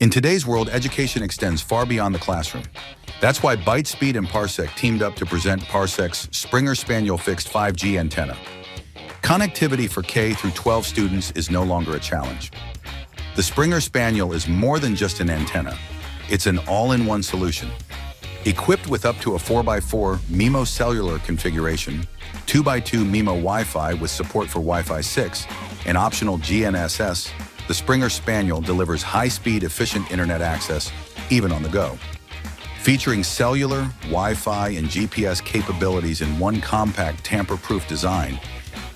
In today's world, education extends far beyond the classroom. That's why Bytespeed and Parsec teamed up to present Parsec's Springer Spaniel fixed 5G antenna. Connectivity for K through 12 students is no longer a challenge. The Springer Spaniel is more than just an antenna. It's an all-in-one solution. Equipped with up to a 4x4 MIMO cellular configuration, 2x2 MIMO Wi-Fi with support for Wi-Fi 6, and optional GNSS, the Springer Spaniel delivers high-speed, efficient internet access, even on the go. Featuring cellular, Wi-Fi, and GPS capabilities in one compact, tamper-proof design,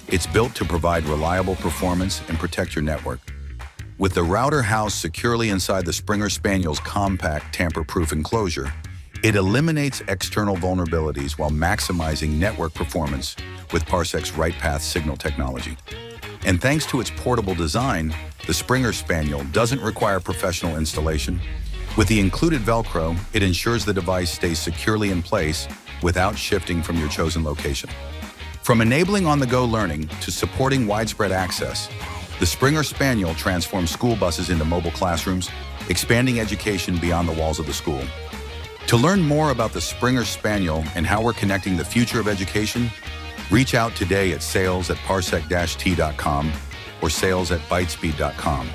it's built to provide reliable performance and protect your network. With the router housed securely inside the Springer Spaniel's compact, tamper-proof enclosure, it eliminates external vulnerabilities while maximizing network performance with Parsec's RightPath Signal Technology. And thanks to its portable design, the Springer Spaniel doesn't require professional installation. With the included Velcro, it ensures the device stays securely in place without shifting from your chosen location. From enabling on-the-go learning to supporting widespread access, the Springer Spaniel transforms school buses into mobile classrooms, expanding education beyond the walls of the school. To learn more about the Springer Spaniel and how we're connecting the future of education, reach out today at sales@parsec-t.com or sales@bytespeed.com.